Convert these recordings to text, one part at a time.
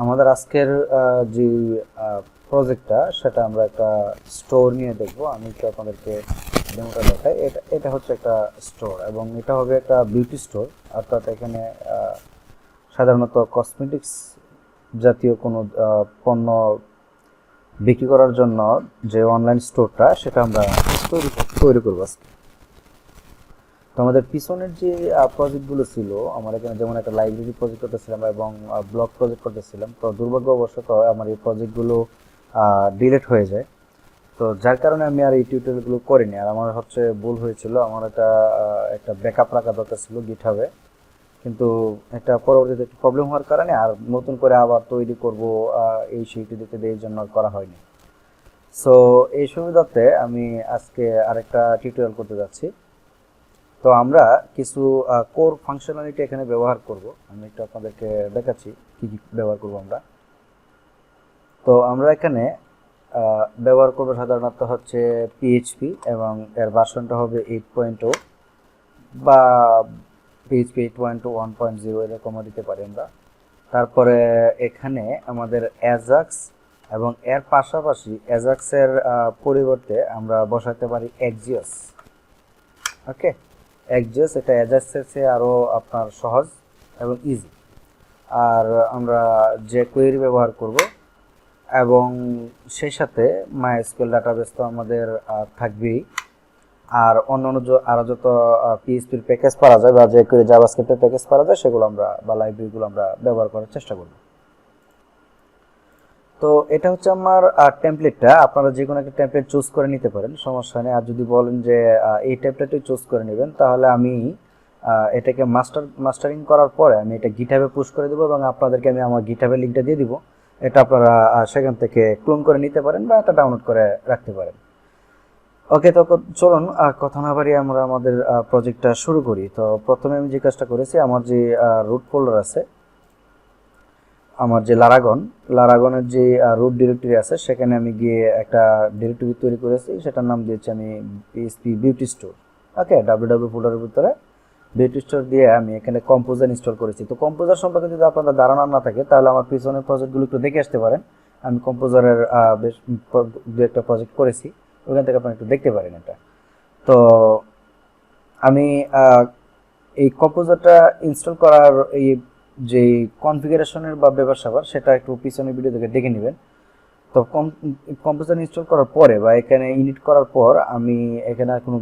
আমাদের আজকের যে প্রজেক্টটা সেটা আমরা একটা স্টোর নিয়ে দেখব। আমি একটু আপনাদেরকে ডেমোটা দেখাই। এটা হচ্ছে একটা স্টোর এবং এটা হবে একটা বিউটি স্টোর। অর্থাৎ এখানে সাধারণত কসমেটিক্স জাতীয় কোনো পণ্য বিক্রি করার জন্য যে অনলাইন স্টোরটা সেটা আমরা তৈরি করবো আজকে। তো আমাদের পিছনের যে প্রজেক্টগুলো ছিল, আমার এখানে যেমন একটা লাইব্রেরি প্রজেক্ট করতেছিলাম এবং ব্লগ প্রজেক্ট করতেছিলাম। তো দুর্ভাগ্যবশত আমার এই প্রজেক্টগুলো ডিলিট হয়ে যায়। তো যার কারণে আমি আর এই টিউটোরিয়ালগুলো করিনি। আর আমার হচ্ছে ভুল হয়েছিল, আমার একটা ব্যাকআপ রাখা দরকার ছিল গিটহাবে, কিন্তু একটা পরবর্তীতে একটু প্রবলেম হওয়ার কারণে আর নতুন করে আবার তৈরি করব এই সেইটি দিতে এই জন্য আর করা হয়নি। সো এই সুবিধাতে আমি আজকে আরেকটা টিউটোরিয়াল করতে যাচ্ছি। তো আমরা কিছু কোর ফাংশনালিটি এখানে ব্যবহার করব। আমি একটু আপনাদেরকে দেখাচ্ছি কি কি ব্যবহার করব আমরা। তো আমরা এখানে ব্যবহার করব সাধারণত হচ্ছে পিএইচপি এবং এর ভার্সনটা হবে 8.0 বা পিএইচপি 8.1.0 এরকমও দিতে পারি আমরা। তারপরে এখানে আমাদের অ্যাজাক্স এবং এর পাশাপাশি অ্যাজাক্সের পরিবর্তে আমরা বসাতে পারি এক্সিওস। ওকে, এক্সিওস এটা অ্যাজাক্সের চেয়ে আরও আপনার সহজ এবং ইজি। আর আমরা যে কোয়েরি ব্যবহার করব এবং সেই সাথে মাইএসকিউএল ডাটাবেস তো আমাদের থাকবেই। আর অন্যান্য আরও যত পিএইচপির প্যাকেজ পাওয়া যায় বা যে কোয়েরি জাভাস্ক্রিপ্টের প্যাকেজ পাওয়া যায় সেগুলো আমরা বা লাইব্রেরিগুলো আমরা ব্যবহার করার চেষ্টা করব। তো এটা হচ্ছে আমার টেমপ্লেটটা। আপনারা যে কোনো একটা টেমপ্লেট চুজ করে নিতে পারেন, সমস্যা নেই। আর যদি বলেন যে এই টেমপ্লেটই চুজ করে নেবেন, তাহলে আমি এটাকে মাস্টারিং করার পরে আমি এটা গিটহাবে পুশ করে দেবো এবং আপনাদেরকে আমি আমার গিটহাবের লিঙ্কটা দিয়ে দিব। এটা আপনারা সেখান থেকে ক্লোন করে নিতে পারেন বা এটা ডাউনলোড করে রাখতে পারেন। ওকে, তো চলুন কথা না বাড়িয়ে আমরা আমাদের প্রজেক্টটা শুরু করি। তো প্রথমে আমি যে কাজটা করেছি, আমার যে রুট ফোল্ডার আছে, আমার যে লারাগনের যে রুট ডিরেক্টরি আছে, সেখানে আমি গিয়ে একটা ডিরেক্টরি তৈরি করেছি। সেটার নাম দিয়েছি আমি পিএইচপি বিউটি স্টোর। ওকে, ডাব্লিউডাব্লিউ ফোল্ডারের ভিতরে বিউটি স্টোর দিয়ে আমি এখানে কম্পোজার ইনস্টল করেছি। তো কম্পোজার সম্পর্কে যদি আপনাদের ধারণা না থাকে, তাহলে আমার পিছনের প্রজেক্টগুলো একটু দেখে আসতে পারেন। আমি কম্পোজারের বেশ দু একটা প্রজেক্ট করেছি, ওখান থেকে আপনারা একটু দেখতে পারেন এটা। তো আমি এই কম্পোজারটা ইনস্টল করার এই যে কনফিগারেশনের বা ব্যাপার সেটা একটু পিছনের ভিডিও থেকে দেখে নেবেন। তো কম্পোজার ইনস্টল করার পরে বা এখানে ইনিট করার পর আমি এখানে আর কোনো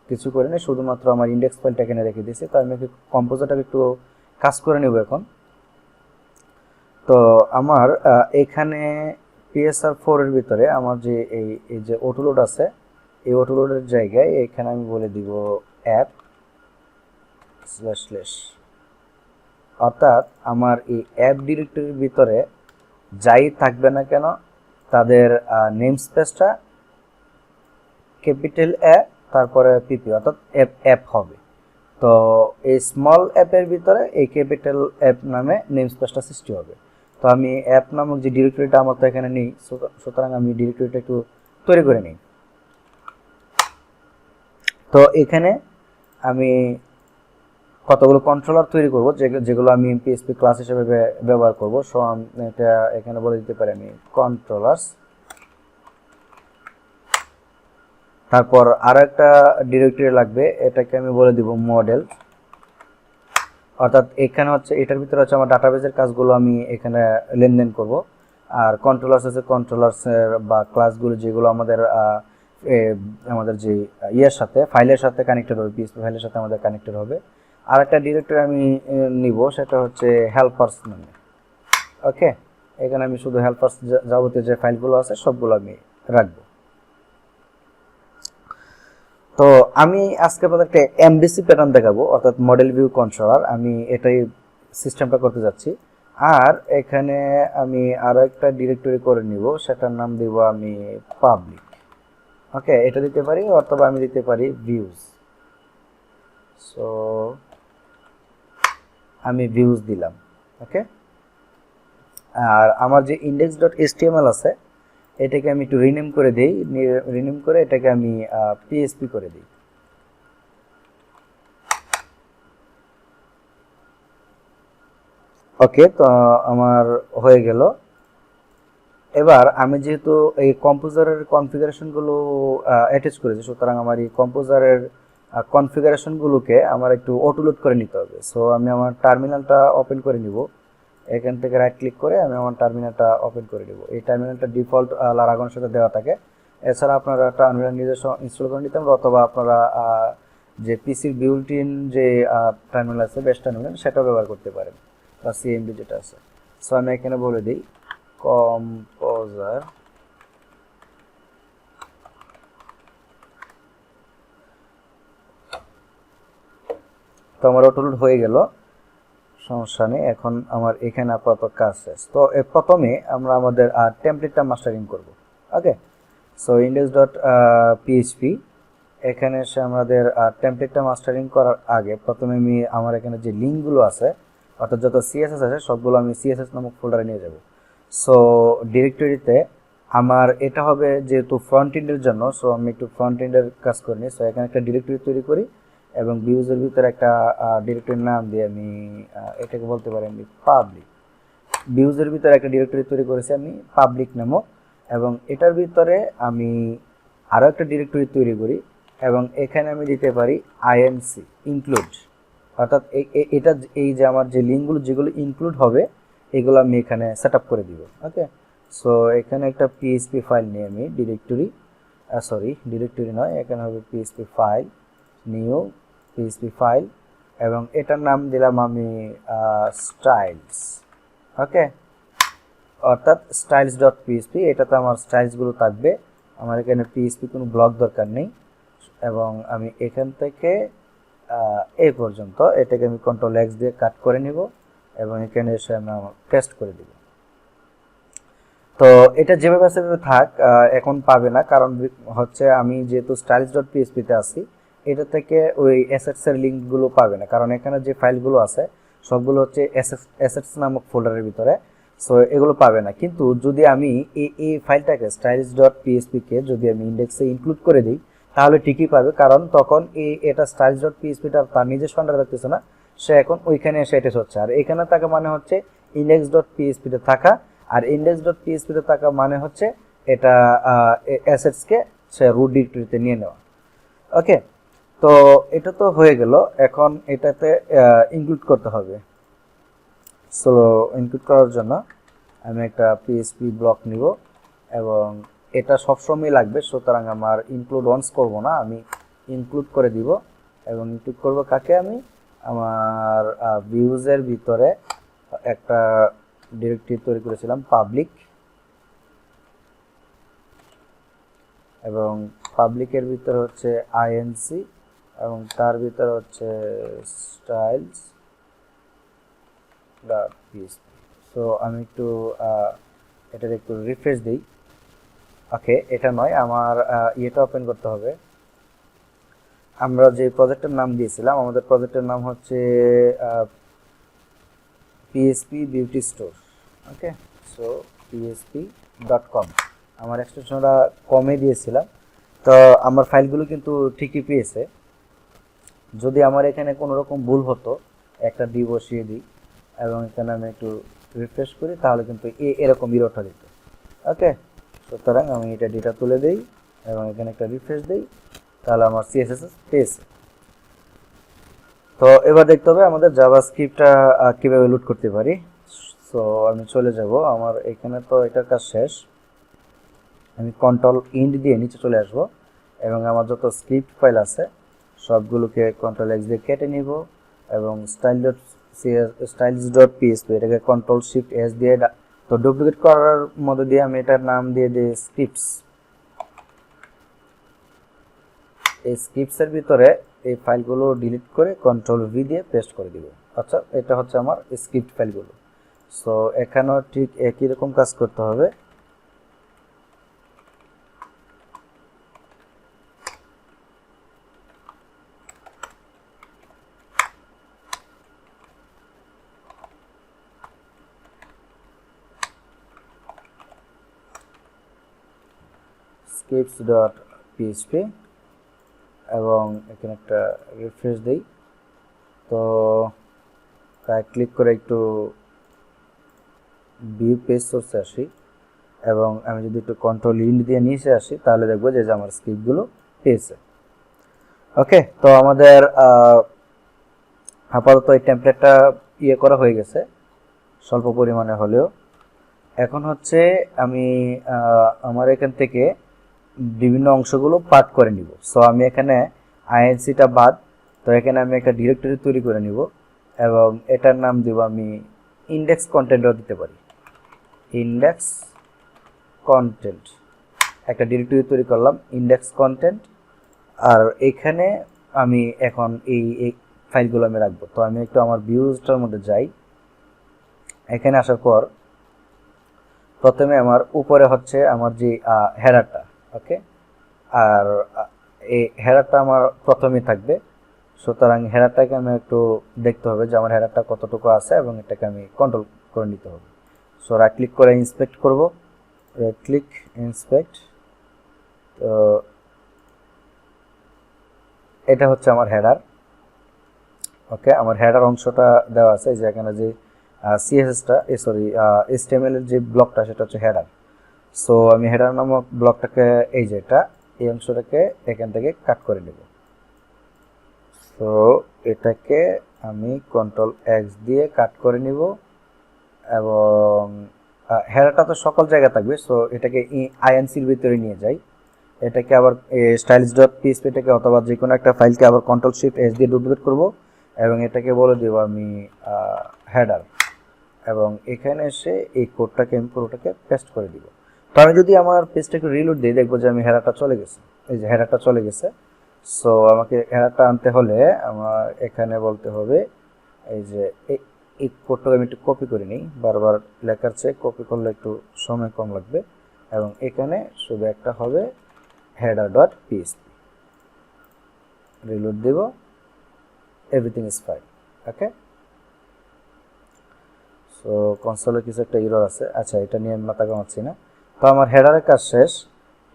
কিছু করি না, শুধুমাত্র আমার ইন্ডেক্স ফাইলটা এখানে রেখে দিয়েছি। তো আমি কম্পোজারটাকে একটু কাজ করে নেব এখন। তো আমার এখানে PSR4 এর ভিতরে আমার যে এই যে অটোলোড আছে, এই অটোলোডের জায়গায় এখানে আমি বলে দিব অ্যাপ // অর্থাৎ আমার এই অ্যাপ ডিরেক্টরির ভিতরে যাই থাকবে না কেন তাদের নেম স্পেসটা ক্যাপিটাল এ তারপরে পিপি, অর্থাৎ অ্যাপ হবে। তো এই স্মল অ্যাপের ভিতরে এই ক্যাপিটাল অ্যাপ নামে নেম স্পেসটা সৃষ্টি হবে। তো আমি অ্যাপ নামক যে ডিরেক্টরিটা আমার তো এখানে নেই, সুতরাং আমি ডিরেক্টরিটা একটু তৈরি করে নিই। তো এখানে আমি কতগুলো কন্ট্রোলার তৈরি করব যেগুলো আমি পিএইচপি ক্লাস হিসেবে ব্যবহার করব। সো এটা এখানে বলে দিতে পারি আমি কন্ট্রোলার্স। তারপর আরো একটা ডিরেক্টরি লাগবে, এটাকে আমি বলে দিব মডেল। অর্থাৎ এখানে হচ্ছে এটার ভিতরে হচ্ছে আমার ডাটাবেসের কাজগুলো আমি এখানে লেনদেন করব। আর কন্ট্রোলার্স আছে, কন্ট্রোলার্সের বা ক্লাসগুলো যেগুলো আমাদের যে ইয়ের সাথে ফাইলের সাথে কানেক্টেড হবে, পিএইচপি ফাইলের সাথে আমাদের কানেক্টেড হবে। আর একটা ডিরেক্টরি আমি নিব, সেটা হচ্ছে হেল্পার্স নামে। ওকে, এখানে আমি শুধু হেল্পার্স যাবতীয় যে ফাইলগুলো আছে সবগুলো আমি রাখবো। তো আমি আজকে আপনাদেরকে এমডিসি প্যাটার্ন দেখাবো, অর্থাৎ মডেল ভিউ কন্ট্রোলার। আমি এটাই সিস্টেমটা করতে যাচ্ছি। আর এখানে আমি আরো একটা ডিরেক্টরি করে নিব, সেটার নাম দিব আমি পাবলিক। ওকে, এটা দিতে পারি, অথবা আমি দিতে পারি ভিউজ। সো আমি ভিউজ দিলাম। ওকে, আর আমার যে index.html আছে এটাকে আমি একটু রিনেম করে দেই। রিনেম করে এটাকে আমি পিএইচপি করে দিই। ওকে, তো আমার হয়ে গেল। এবার আমি যেহেতু এই কম্পোজারের কনফিগারেশনগুলো অ্যাটাচ করেছি, সুতরাং আমার এই কম্পোজারের কনফিগারেশনগুলোকে আমার একটু অটোলোড করে নিতে হবে। সো আমি আমার টার্মিনালটা ওপেন করে নিব। এখান থেকে রাইট ক্লিক করে আমি আমার টার্মিনালটা ওপেন করে নেব। এই টার্মিনালটা ডিফল্ট লারাগনের সাথে দেওয়া থাকে। এছাড়া আপনারা টার্মিনাল নিজস্ব ইনস্টল করে নিতে পারেন, অথবা আপনারা যে পিসির বিল্ট ইন যে টার্মিনাল আছে, বেস্ট টার্মিনাল, সেটাও ব্যবহার করতে পারেন, বা সিএমডি যেটা আছে। সো আমি এখানে বলে দিই কম্পোজার, তো আমার অটোলোড হয়ে গেল, সমস্যা নেই। এখন আমার এখানে আপাতত কাজ শেষ। তো প্রথমে আমরা আমাদের টেমপ্লেটটা মাস্টারিং করব। ওকে, সো index ডট পিএইচপি, এখানে এসে আমাদের টেমপ্লেটটা মাস্টারিং করার আগে প্রথমে আমি আমার এখানে যে লিঙ্কগুলো আছে, অর্থাৎ যত সিএসএস আছে সবগুলো আমি সিএসএস নামক ফোল্ডারে নিয়ে যাব। সো ডিরেক্টরিতে আমার এটা হবে যেহেতু ফ্রন্ট এন্ডের জন্য, সো আমি একটু ফ্রন্ট এন্ডের কাজ করে নিই। সো এখানে একটা ডিরেক্টরি তৈরি করি এবং ভিউজের ভিতরে একটা ডিরেক্টরির নাম দিয়ে আমি এটাকে বলতে পারি আমি পাবলিক। ভিউজের ভিতরে একটা ডিরেক্টরি তৈরি করেছি আমি পাবলিক নামক, এবং এটার ভিতরে আমি আরও একটা ডিরেক্টরি তৈরি করি এবং এখানে আমি দিতে পারি আইএনসি ইনক্লুড, অর্থাৎ এটা এই যে আমার যে লিঙ্কগুলো যেগুলো ইনক্লুড হবে এগুলো আমি এখানে সেট আপ করে দিব। ওকে, সো এখানে একটা পিএইচপি ফাইল নিয়ে আমি ডিরেক্টরি নয়, এখানে হবে PHP file, new PHP file, এবং এটার নাম দিলাম আমি স্টাইলস। ওকে, অর্থাৎ স্টাইলস ডট পিএইচপি, এটাতে আমার স্টাইলসগুলো থাকবে। আমার এখানে পিএইচপি কোনো ব্লক দরকার নেই, এবং আমি এখান থেকে এই পর্যন্ত এটাকে আমি কন্ট্রোল এক্স দিয়ে কাট করে নিব এবং এখানে এসে আমি পেস্ট করে দিব। তো এটা যেভাবে আছে সেভাবে থাক, এখন পাবে না, কারণ হচ্ছে আমি যেহেতু স্টাইলস ডট পিএইচপিতে আছি, এটা থেকে ওই অ্যাসেটস এর লিঙ্কগুলো পাবে না, কারণ এখানে যে ফাইলগুলো আছে সবগুলো হচ্ছে অ্যাসেটস নামক ফোল্ডারের ভিতরে। সো এগুলো পাবে না। কিন্তু যদি আমি এই ফাইলটাকে স্টাইলস ডট পিএইচপি কে যদি আমি ইন্ডেক্সে ইনক্লুড করে দিই তাহলে ঠিকই পাবে, কারণ তখন এটা স্টাইলস ডট পিএইচপিটা তার নিজস্ব আন্ডারে রাখতেছে না, সে এখন ওইখানে এসে অ্যাটাচ হচ্ছে। আর এখানে থাকা মানে হচ্ছে ইন্ডেক্স ডট পিএইচপিতে থাকা, আর ইন্ডেক্স ডট পিএইচপিতে থাকা মানে হচ্ছে এটা অ্যাসেটসকে সে রুট ডিরেক্টরিতে নিয়ে নেওয়া। ওকে, তো এটা তো হয়ে গেল। এখন এটাতে ইনক্লুড করতে হবে। সো ইনক্লুড করার জন্য আমি একটা পিএইচপি ব্লক নিব এবং এটা সবসময় লাগবে, সুতরাং আমার ইনক্লুড ওয়ান্স করব না, আমি ইনক্লুড করে দিব। এবং ইনক্লুড করব কাকে, আমি আমার ভিউজের ভিতরে একটা ডিরেক্টরি তৈরি করেছিলাম পাবলিক, এবং পাবলিকের ভিতরে হচ্ছে আইএনসি এবং তার ভিতরে হচ্ছে স্টাইলস ডট পিএইচপি। সো আমি একটু এটার একটু রিফ্রেশ দিই। ওকে, এটা নয়, আমার ইয়েটা ওপেন করতে হবে। আমরা যে প্রজেক্টের নাম দিয়েছিলাম, আমাদের প্রজেক্টের নাম হচ্ছে পিএইচপি বিউটি স্টোর। ওকে, সো php.com, আমার এক্সটেনশনটা কমে দিয়েছিলাম। তো আমার ফাইলগুলো কিন্তু ঠিকই পেয়েছে। যদি আমার এখানে কোনো রকম ভুল হতো, একটা ডি বসিয়ে দিই এবং এখানে আমি একটু রিফ্রেশ করি, তাহলে কিন্তু এরকম ইরোটা দিত। ওকে, সুতরাং আমি এটা ডেটা তুলে দিই এবং এখানে একটা রিফ্রেশ দিই, তাহলে আমার সিএসএস পেয়েছে। তো এবার দেখতে হবে আমাদের জাভাস্ক্রিপ্টটা কীভাবে লোড করতে পারি। সো আমি চলে যাব, আমার এখানে তো এটার কাজ শেষ। আমি কন্ট্রোল ইন্ড দিয়ে নিচে চলে আসব এবং আমার যত স্ক্রিপ্ট ফাইল আছে সবগুলোকে কন্ট্রোল এক্স দিয়ে কেটে নিব এবং স্টাইলস ডট পিএইচপি এটাকে কন্ট্রোল শিফট এস দিয়ে তো ডুপ্লিকেট করার মধ্যে দিয়ে আমি এটার নাম দিয়ে দিই স্ক্রিপ্টস। এই স্ক্রিপ্টসের ভিতরে এই ফাইলগুলো ডিলিট করে কন্ট্রোল ভি দিয়ে পেস্ট করে দিব। আচ্ছা, এটা হচ্ছে আমার স্ক্রিপ্ট ফাইলগুলো। সো এখানেও ঠিক একই রকম কাজ করতে হবে। scripts.php এবং এখানে একটা রিফ্রেশ দেই। তো রাইট ক্লিক করে একটু ভিউ পেজ সোর্সে আসি এবং আমি যদি একটু কন্ট্রোল ইন্ট দিয়ে নিচে আসি তাহলে দেখবো যে আমার স্ক্রিপ্টগুলো পেয়েছে। ওকে, তো আমাদের আপাতত এই টেমপ্লেটটা করা হয়ে গেছে স্বল্প পরিমাণে হলেও। এখন হচ্ছে আমি আমার এখান থেকে বিভিন্ন অংশগুলো পার্ট করে নিব। সো আমি এখানে আইএনসিটা বাদ, তো এখানে আমি একটা ডিরেক্টরি তৈরি করে নিব এবং এটার নাম দিব আমি ইন্ডেক্স কন্টেন্টও দিতে পারি। ইন্ডেক্স কন্টেন্ট একটা ডিরেক্টরি তৈরি করলাম ইন্ডেক্স কন্টেন্ট, আর এখানে আমি এখন এই ফাইলগুলো আমি রাখবো। তো আমি একটু আমার ভিউজটার মধ্যে যাই। এখানে আসার পর প্রথমে আমার উপরে হচ্ছে আমার যে হেডারটা, ওকে, আর এই হেডারটা আমার প্রথমেই থাকবে। সুতরাং হেডারটাকে আমি একটু দেখতে হবে যে আমার হেডারটা কতটুকু আছে এবং এটাকে আমি কন্ট্রোল করে নিতে হবে। সো রাইট ক্লিক করে ইন্সপেক্ট করব, রাইট ক্লিক ইন্সপেক্ট। তো এটা হচ্ছে আমার হেডার। ওকে, আমার হেডার অংশটা দেওয়া আছে যে এখানে যে সিএসএসটা এইচটিএমএল এর যে ব্লকটা সেটা হচ্ছে হেডার। সো আমি হেডার নামক ব্লকটাকে এই যেটা এই অংশটাকে এখান থেকে কাট করে নেব। সো এটাকে আমি কন্ট্রোল এক্স দিয়ে কাট করে নিব এবং হেডারটা তো সকল জায়গায় থাকবে। সো এটাকে আইএনসির ভিতরে নিয়ে যাই। এটাকে আবার stylish.php থেকে অথবা যে কোনো একটা ফাইলকে আবার কন্ট্রোল শিফট এস দিয়ে ডুপ্লিকেট করব এবং এটাকে বলে দেব আমি হেডার, এবং এখানে এসে এই কোডটাকে আমি পুরোটাকে পেস্ট করে দিব। তো আমি যদি আমার পেজটাকে রিলোড দিই দেখবো যে আমি হেডারটা চলে গেছে, এই যে হেডারটা চলে গেছে। সো আমাকে হেডারটা আনতে হলে আমার এখানে বলতে হবে এই যে এই কোডটাকে আমি একটু কপি করে নিই, বারবার লেখার চেয়ে কপি করলে একটু সময় কম লাগবে, এবং এখানে শুধু একটা হবে header.php, রিলোড দেব, everything is fine. Okay, so কনসোলে কিছু একটা এরর আছে, আচ্ছা এটা নিয়ে আমি মাথা ঘামাচ্ছি না। তো আমার হেডারের কাজ শেষ।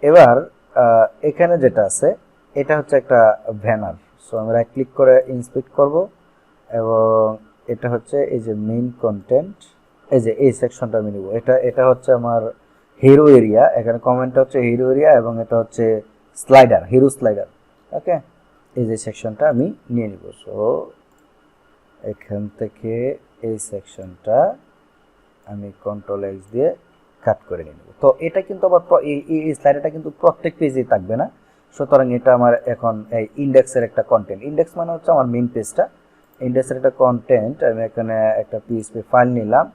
এবার এখানে যেটা আছে এটা হচ্ছে একটা ব্যানার। সো আমি রাইট ক্লিক করে ইন্সপেক্ট করব এবং এটা হচ্ছে এই যে মেইন কন্টেন্ট, এই যে এই সেকশনটা আমি নিব। এটা হচ্ছে আমার হিরো এরিয়া, এখানে কমেন্টটা হচ্ছে হিরো এরিয়া এবং এটা হচ্ছে স্লাইডার, হিরো স্লাইডার। ওকে, এই যে সেকশনটা আমি নিয়ে নিব। সো এখান থেকে এই সেকশনটা আমি কন্ট্রোল এক্স দিয়ে কাট করে নিয়ে নেব। তো এটা কিন্তু আবার এই স্লাইডারটা কিন্তু প্রত্যেক পেজেই থাকবে না, সুতরাং এটা আমার এখন এই ইন্ডেক্সের একটা কন্টেন্ট। ইন্ডেক্স মানে হচ্ছে আমার মেইন পেজটা, ইন্ডেক্সের একটা কন্টেন্ট। আমি এখানে একটা পিএইচপি ফাইল নিলাম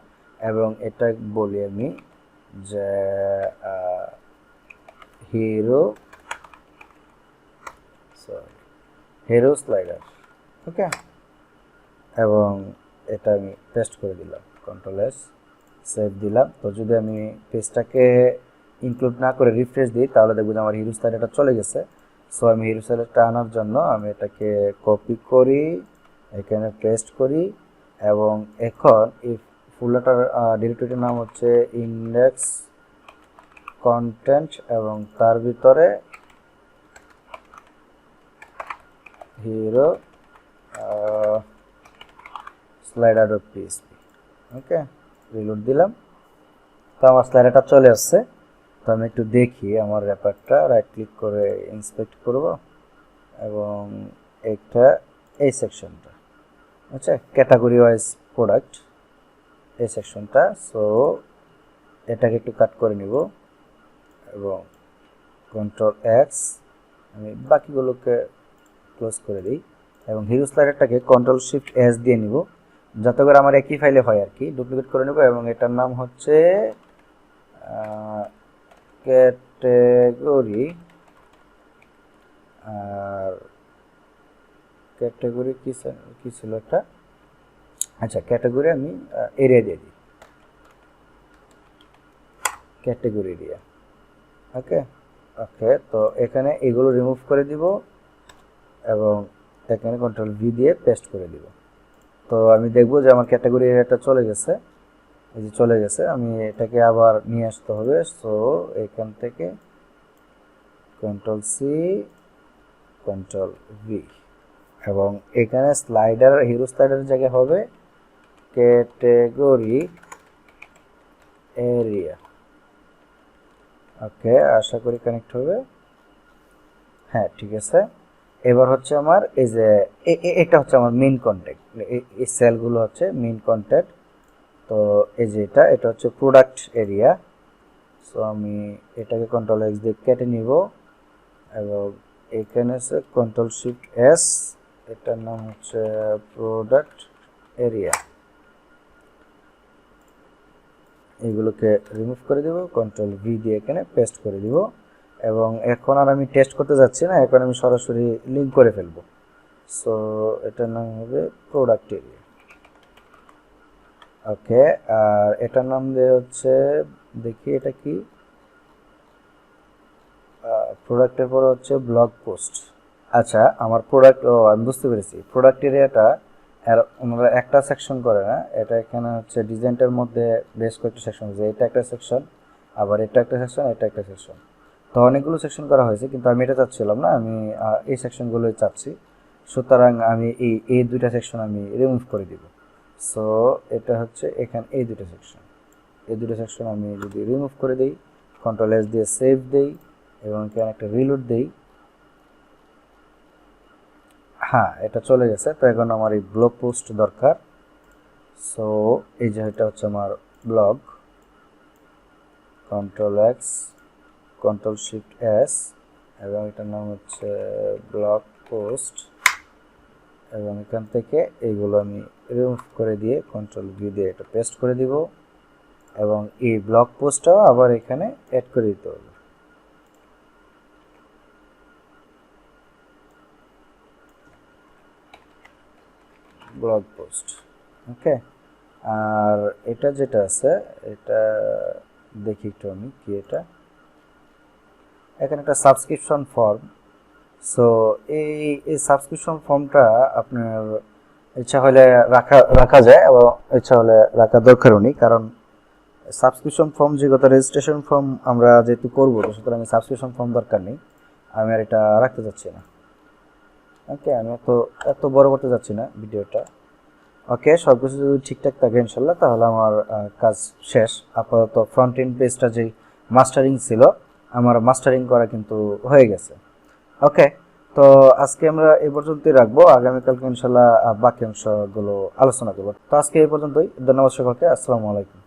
এবং এটা বলি আমি যে হিরো স্লাইডার। ওকে, এবং এটা আমি পেস্ট করে দিলাম, কন্ট্রোল এস, সেভ দিলাম। তো যদি আমি পেজটাকে ইনক্লুড না করে রিফ্রেশ দিই তাহলে দেখব যে আমার হিরো স্লাইডারটা চলে গেছে। সো আমি হিরো স্লাইডারটা আনার জন্য আমি এটাকে কপি করি, এখানে পেস্ট করি এবং এখন এই ফোল্ডারটার ডিরেক্টরিটার নাম হচ্ছে ইন্ডেক্স কন্টেন্ট এবং তার ভিতরে হিরো slider.php। ওকে, রিলোড দিলাম। তো আমার স্লাইডারটা চলে আসছে। তো আমি একটু দেখি আমার র্যাপারটা, রাইট ক্লিক করে ইন্সপেক্ট করব এবং এটা এই সেকশনটা, আচ্ছা, ক্যাটাগরি ওয়াইজ প্রোডাক্ট এই সেকশনটা। সো এটাকে একটু কাট করে নিব এবং কন্ট্রোল এক্স, আমি বাকিগুলোকে ক্লোজ করে দিই এবং হিরো স্লাইডারটাকে কন্ট্রোল শিফট এস দিয়ে নিব যাতে করে আমার একই ফাইলে হয় আর কি। ডুপ্লিকেট করে নেব এবং এটার নাম হচ্ছে ক্যাটাগরি, আর ক্যাটাগরি কি ছিল একটা, আচ্ছা ক্যাটাগরি আমি এরিয়া দিয়ে দিই, ক্যাটাগরি এরিয়া। ওকে ওকে, তো এখানে এগুলো রিমুভ করে দিব এবং এখানে কন্ট্রোল ভি দিয়ে পেস্ট করে দিব। তো আমি দেখব যে আমার ক্যাটাগরি এরিয়াটা চলে গেছে, এই যে চলে গেছে। আমি এটাকে আবার নিয়ে আসতে হবে। সো এখান থেকে কন্ট্রোল সি, কন্ট্রোল ভি এবং এখানে স্লাইডার, হিরো স্লাইডারের জায়গায় হবে ক্যাটাগরি এরিয়া। ওকে, আশা করি কানেক্ট হবে। হ্যাঁ, ঠিক আছে। এবার হচ্ছে আমার এই যে এটা হচ্ছে আমার মেইন কন্ট্যাক্ট, এই সেলগুলো হচ্ছে মেইন কন্ট্যাক্ট। তো এই যে এটা হচ্ছে প্রোডাক্ট এরিয়া। সো আমি এটাকে কন্ট্রোল এক্স দিয়ে কেটে নিব এবং এখানে আছে কন্ট্রোল শিফট এস, এটার নাম হচ্ছে প্রোডাক্ট এরিয়া। এগুলোকে রিমুভ করে দেব, কন্ট্রোল ভি দিয়ে এখানে পেস্ট করে দিব। এবং এখন আর আমি টেস্ট করতে যাচ্ছি না, এখন আমি সরাসরি লিঙ্ক করে ফেলবো। সো এটার নাম হবে প্রোডাক্ট এরিয়া। ওকে, আর এটার নাম দিয়ে হচ্ছে, দেখি এটা কি, প্রোডাক্টের পরে হচ্ছে ব্লগ পোস্ট। আচ্ছা, আমার প্রোডাক্ট, ও আমি বুঝতে পেরেছি, প্রোডাক্ট এরিয়াটা আর ওনারা একটা সেকশন করে না, এটা এখানে হচ্ছে ডিজাইনটার মধ্যে বেশ কয়েকটা সেকশন আছে। এটা একটা সেকশন, আবার এটা একটা সেকশন, এটা একটা সেকশন। তো অনেকগুলো সেকশন করা হয়েছে, কিন্তু আমি এটা চাচ্ছিলাম না, আমি এই সেকশনগুলোই চাচ্ছি। সুতরাং আমি এই দুইটা সেকশন আমি রিমুভ করে দিব। সো এটা হচ্ছে এখানে এই দুটো সেকশন আমি যদি রিমুভ করে দিই, কন্ট্রোল এস দিয়ে সেভ দেই এবং এখানে একটা রিলোড দেই, হ্যাঁ এটা চলে গেছে। তো এখন আমার এই ব্লগ পোস্ট দরকার। সো এই যে এটা হচ্ছে আমার blog, control x, control shift S, এবং এটার নাম হচ্ছে ব্লগ পোস্ট। এবং এখান থেকে এইগুলো আমি রিমুভ করে দিয়ে কন্ট্রোল ভি দিয়ে এটা পেস্ট করে দিব এবং এই ব্লগ পোস্টটাও আবার এখানে অ্যাড করে দিতে হবে। ব্লগ পোস্ট, ওকে। আর এটা যেটা আছে, এটা দেখি একটু আমি কি, এটা এখানে একটা সাবস্ক্রিপশন ফর্ম। সো এই সাবস্ক্রিপশন ফর্মটা আপনার ইচ্ছা হলে রাখা যায় এবং ইচ্ছা হলে রাখা দরকারও নেই, কারণ সাবস্ক্রিপশন ফর্ম যেহেতু রেজিস্ট্রেশন ফর্ম আমরা যেহেতু করবো, তো সুতরাং সাবস্ক্রিপশন ফর্ম দরকার নেই, আমি আর এটা রাখতে চাচ্ছি না। ওকে, আমি এত বড় করতে যাচ্ছি না ভিডিওটা। ওকে, সব কিছু যদি ঠিকঠাক থাকে ইনশাল্লাহ, তাহলে আমার কাজ শেষ। আপাতত ফ্রন্ট এন্ড পেজটা যেই মাস্টারিং ছিল, আমার মাস্টারিং করা কিন্তু হয়ে গেছে। ওকে, তো আজকে আমরা এই পর্যন্তই রাখবো, আগামীকালকে ইনশাল্লাহ বাকি অংশগুলো আলোচনা করবো। তো আজকে এই পর্যন্তই, ধন্যবাদ সকলকে, আসসালামু আলাইকুম।